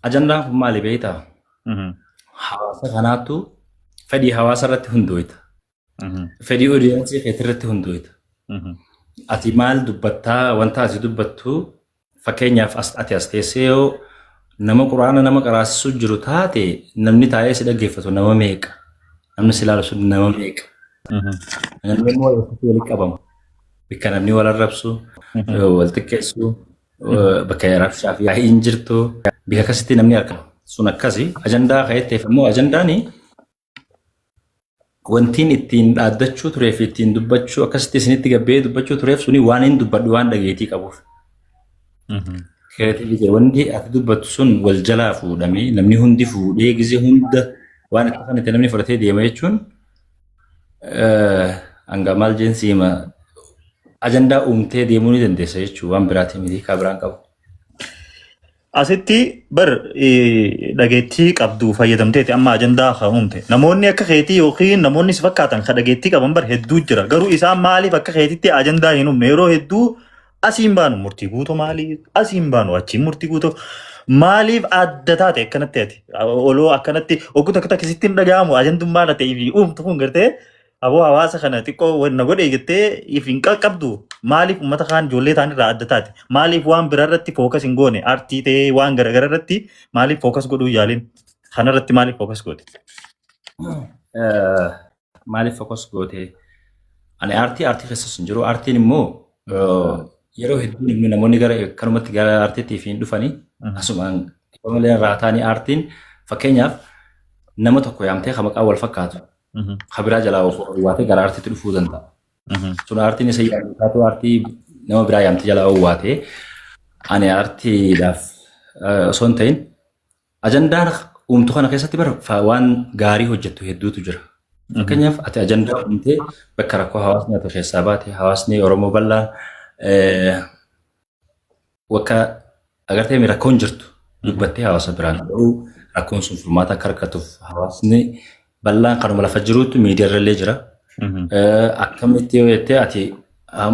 ajandaan kun maali beektaa? Hawaasa kanaatu fedhii hawaasa irratti hundoofta. Fedhii odiyaansii keetii irratti hundoofta. Ati maal dubbattaa wanta ati dubbattu fakkeenyaaf ati as teessee yoo nama quraana nama qaraasisuu jiru taate namni taa'ee si dhaggeeffatu nama meeqa? Namni si ilaalu sun nama meeqa? Namni immoo walitti qabama. Bakka namni wal arrabsu, wal xiqqeessu, bakka rabshaa fi yaa'iin jirtu bika akkasitti namni argama. Sun akkasi ajandaa ka'etteef immoo ajandaani wantiin ittiin dhaaddachuu turee fi ittiin dubbachuu akkasitti isinitti gabbee dubbachuu tureef suni waan hin dubbadhu waan dhageetii qabuuf. Wanti ati dubbattu sun wal jalaa fuudhamee namni hundi fuudhee gizee hunda waan akka kanatti namni fudhatee deema jechuun hanga maal jeensiima ajandaa uumtee deemuu ni dandeessa jechuudha waan biraatii miti kan biraan qabu. Asitti bar dhageettii qabdu fayyadamteeti amma ajandaa uumte. Namoonni akka keetii yookiin namoonni si fakkaatan kan dhageettii qaban bar hedduu jira. Garuu isaan maaliif akka keetitti ajandaa hin uumne yeroo hedduu asiin baanu murtii guutuu maaliif asiin baanu achiin murtii guutuu maaliif adda taate akkanatti ati oloo akkanatti ogguu takka takkisitti hin dhaga'amu ajandummaa na ta'ee fi uumtu kun gartee aboo hawaasa kana xiqqoo wanna godhe jettee if hin qaqqabdu maaliif uummata kaan ijoollee ta'an irraa adda taate maaliif waan biraa irratti fookas hin goone artii ta'ee waan garagara irratti maaliif fookas godhuu yaalin kana irratti maaliif fookas goote? Maaliif fookas goote? Ani artii keessas hin jiru artiin immoo yeroo hedduu namoonni kanumatti gara artiitiif hin dhufanii asumaan malee raataanii artiin fakkeenyaaf nama tokko yaamtee kan maqaa wal fakkaatu kabiraa jalaa waatee gara artiitti dhufuu danda'a. Sun artiin isa yaadataatu artii nama biraa yaamtee jalaa waatee ani artiidhaaf osoo hin ta'in ajandaan uumtu kana keessatti waan gaarii hojjettu hedduutu jira. Fakkeenyaaf ati ajandaa uumtee bakka rakkoo hawaasni ati keessaa baate hawaasni Oromoo bal'aa wakka agartee rakkoon jirtu dubbattee hawaasa biraan ta'uu rakkoon sun furmaata akka argatuuf hawaasni bal'aan kanuma lafa jiruutu miidiyaa irra jira. Akkamitti yoo jettee ati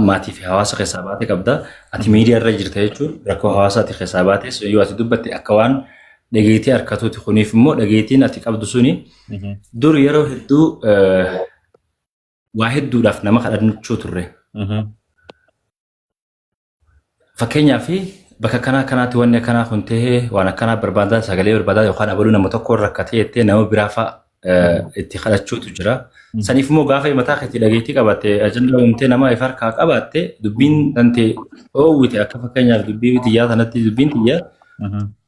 maatii fi hawaasa keessaa baate qabda ati miidiyaa irra jirta jechuun rakkoo hawaasa ati keessaa baate yoo ati dubbatte akka waan dhageetii harkatuuti kuniif immoo dhageetiin ati qabdu suni dur yeroo hedduu waa hedduudhaaf nama kadhachuu turre. Fakkeenyaaf bakka kanaatti wanni akkanaa kun ta'ee waan akkanaa barbaadaa sagalee barbaadaa yookaan abaluu nama tokko rakkatee jettee nama biraa fa'a itti kadhachuutu jira. Saniif immoo gaafa mataa keetti dhageettii qabatte ajandaa uumtee nama if harkaa qabatte dubbiin dantee oowwite akka fakkeenyaaf dubbii xiyyaa sanatti dubbiin xiyyaa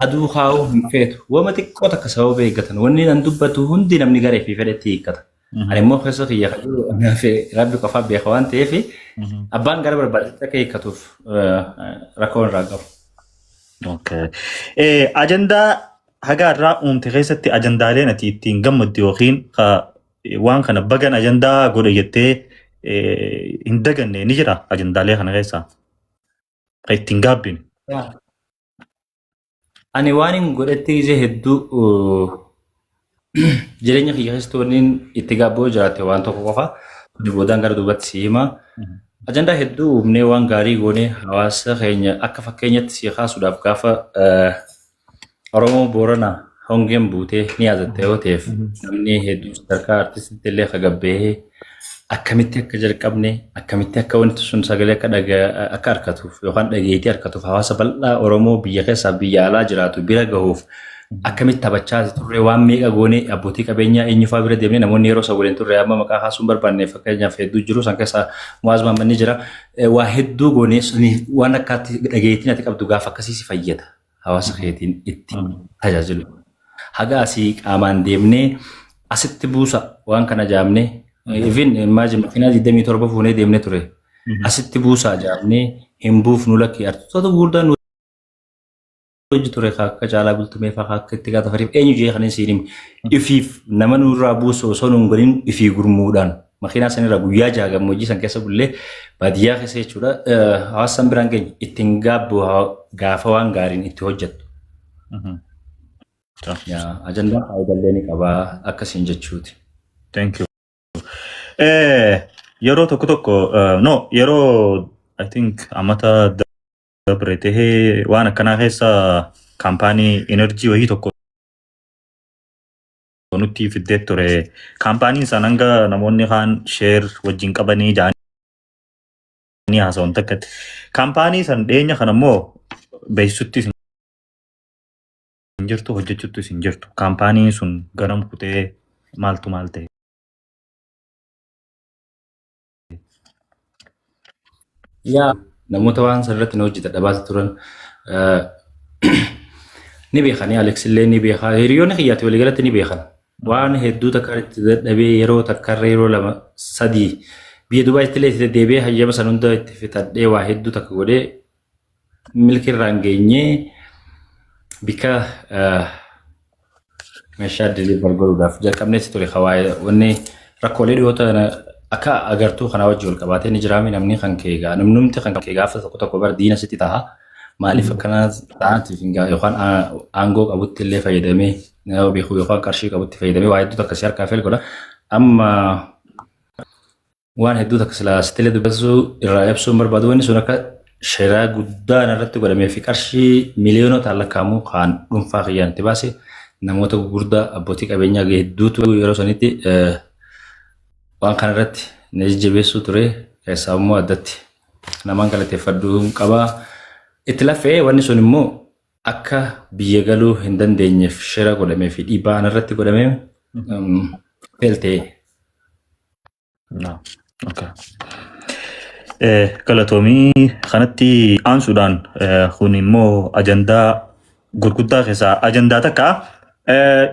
aduu kaa'uu hin feetu. Wama xiqqoo takka sababa eeggatan wanni nan dubbatu hundi namni garee fi fedhetti hiikkata. Ani immoo keessa kiyya rabbi qofaa beeka waan ta'eef abbaan gara barbaadetti akka hiikkatuuf rakkoo irraa qabu. Ajandaa hagaa irraa uumte keessatti ajandaaleen ati ittiin gammaddu yookiin waan kana bagan ajandaa godhe jettee hin daganne ni jira ajandaalee kana keessaa kan ittiin gaabbine. Ani waan hin godhetti ijee hedduu jireenya kiyya keessatti itti gaabboo jiraate waan tokko qofa boodaan gara duubatti si hima. Ajandaa hedduu uumnee waan gaarii goonee hawaasa keenya akka fakkeenyatti si kaasuudhaaf gaafa Oromoo Booranaa hongeen buutee ni yaadatte yoo ta'eef namni hedduu sadarkaa artistiitti illee kagabbee akkamitti akka jalqabne akkamitti akka wanti sun sagalee akka harkatuuf yookaan dhageettii harkatuuf hawaasa bal'aa Oromoo biyya keessaa biyya alaa jiraatu bira gahuuf akkamitti taphachaa turre waan meeqa goonee abbootii qabeenyaa eenyufaa bira deemnee namoonni yeroo isa waliin turre amma maqaa kaasuun barbaanne fakkeenyaaf hedduu jiru san keessaa muwaazuma manni jira waa hedduu goonee waan akkaatti dhageettiin ati qabdu gaafa akkasii si fayyada hawaasa keetiin itti tajaajilu. Haga asii qaamaan deemnee asitti buusa waan kana jaamnee even imagine makiinaa 27 fuunee deemnee ture asitti buusa jaamnee hin buufnu lakki artistoota gurguddaan hojii ture akka caalaa bultumee fa'aa akka itti gaafatamuuf eenyu jee kan isiin ifiif nama nurraa buusu osoo nun godhin ifii gurmuudhaan makiinaa sanirra guyyaa jaha gammoojjii san keessa bullee baadiyyaa keessa jechuudha hawaasan biraan keenya ittiin gaabbu gaafa waan gaariin itti hojjettu. Ajandaa faayidaa ni qabaa akkasiin jechuuti. Thank you. Yeroo tokko yeroo I think amata dabretee waan akkanaa keessa kaampaanii enerjii wayii tokko nutti fiddee ture. Kaampaaniin san hanga namoonni kaan sheer wajjin qabanii jaanii haasa'uun takkatti. Kaampaanii san dhiyeenya kana immoo beeksisutti hin jirtu, hojjechuutti hin jirtu. Kaampaaniin sun garam kutee maaltu maal ta'e? Yaa namoota waan sanarratti na hojjeta dhabaata turan ni beekani. Alex illee ni beeka. Hiriyoonni kiyyaatti waliigalatti ni beekan. Waan hedduu takka itti dadhabee yeroo takkarra yeroo lama sadii biyya Dubaayitti illee itti deddeebi'ee hayyama san hunda itti fitadhee waa hedduu takka godhee milki irraan geenyee bika meeshaa deliver godhuudhaaf jalqabneetti ture. Hawaayee wanni rakkoolee dhiyoota akka agartuu kanaa wajji wal qabatee ni jiraami. Namni kan keegaa namnumti kan kee gaafa tokko tokko bara diina sitti ta'a. Maaliif akkana ta'aniif yookaan aangoo qabutti illee fayyadamee beekuu yookaan qarshii qabutti fayyadamee waa hedduu akkasii harkaa fel godha. Amma waan hedduu takka silaa sitti dubbisuu irraa ibsuun barbaadu wanni sun akka sheeraa guddaan irratti godhamee fi qarshii miliyoonota lakkaa'amu kan dhuunfaa kiyyaan itti baase namoota gurguddaa abbootii qabeenyaa hedduutu yeroo sanitti waan kana irratti na jajjabeessuu ture. Keessaa immoo addatti namaan galateeffadhuu qabaa. Itti lafee wanni sun immoo akka biyya galuu hin dandeenyeef sheera godhamee fi dhiibbaa irratti godhamee feeltee. Galatoomii kanatti aansuudhaan kun immoo ajandaa gurguddaa keessaa ajandaa takka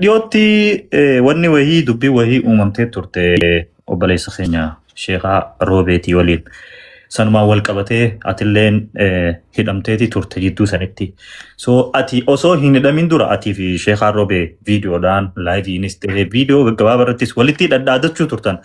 dhiyootti wanni wahii dubbii wahii uumamtee turte obboleessa keenya Sheekhaa Roobeetii waliin. Sanumaan wal qabatee atilleen hidhamteeti turte jidduu sanitti. So ati osoo hin hidhamin dura atii fi Sheekhaa Roobee viidiyoodhaan laayiviinis ta'ee viidiyoo gaggabaabaa irrattis walitti dhadhaadachuu turtan.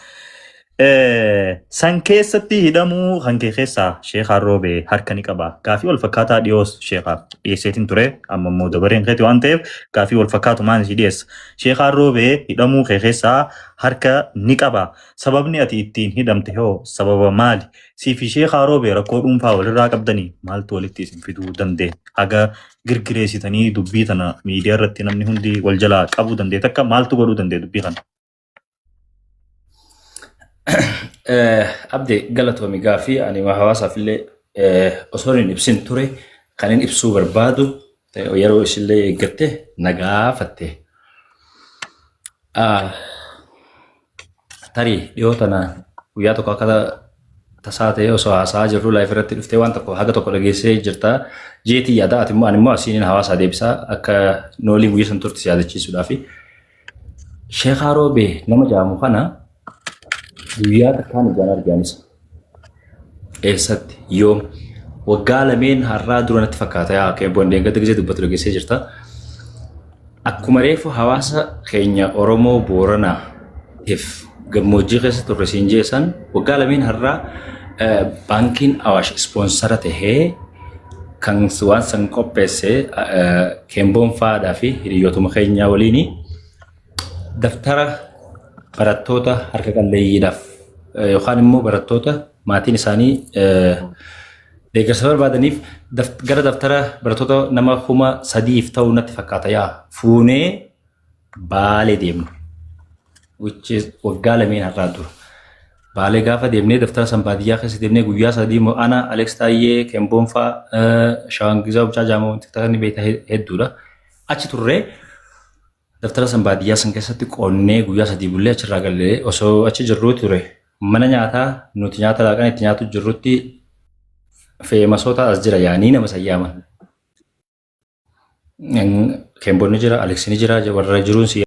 San keessatti hidhamuu kan kee keessaa Sheekhaa Roobee harka ni qaba. Gaafii wal fakkaataa dhiyoos Sheekhaa dhiyeesseetiin ture. Amma immoo dabareen keetti waan ta'eef gaafii wal fakkaatu maan si dhiyeessa. Sheekhaa Roobee hidhamuu kee keessaa harka ni qaba. Sababni ati ittiin hidhamte hoo sababa maali? Sii fi Sheekhaa Roobee rakkoo dhuunfaa walirraa qabdanii maaltu walitti isin fiduu danda'e? Haga girgireessitanii dubbii tana miidiyaa irratti namni hundi wal jalaa qabuu danda'e takka maaltu godhuu danda'e dubbii kana? Abdee galatoomi gaafii ani hawaasaaf illee osoo hin ibsin ture kan hin ibsuu barbaadu yeroo isillee eeggatte na gaafatte. Tarii dhiyoo tana guyyaa tokko akka tasaa ta'ee osoo haasaa jirru laayif irratti dhuftee waan tokko haga tokko dhageessee jirta jeetii yaada. Ati immoo ani immoo asiin hawaasaa deebisaa akka noolii guyyaa san turte yaadachiisuudhaaf. Sheekhaa Roobee nama jedhamu kana guyyaa takkaan ijaan arganis eessatti yoom waggaa lameen har'aa dura natti fakkaata. Yaa keeboon deengatti gisee dubbatu dhageessee jirta. Akkuma reefu hawaasa keenya Oromoo Booranaatiif gammoojjii keessa turre siin jeessan waggaa lameen har'aa baankiin Awaash ispoonsara tahee kan waan san qopheesse keemboon faadhaa fi hiriyootuma keenyaa waliin daftara barattoota harka qalleeyyiidhaaf yookaan immoo barattoota maatiin isaanii deeggarsa barbaadaniif gara daftara barattoota nama 3,000 ta'uu natti fakkaata yaa fuunee Baalee deemnu. Which is waggaa lameen har'aa dura. Baalee gaafa deemnee daftara san baadiyyaa keessa deemnee guyyaa sadii immoo ana Alex Taayyee Keemboon fa'aa Shawangisaa Bulchaa Jaamoo wanti takka beektaa hedduudha. Achi turree daftara san baadiyyaa san keessatti qonnee guyyaa sadii bullee achirraa gallee osoo achi jirruu ture mana nyaataa nuti nyaata laaqan itti nyaatu jirrutti feemasoota as jira yaanii nama sayyaaman. Keemboon ni jira, Alex ni jira, warra jiruun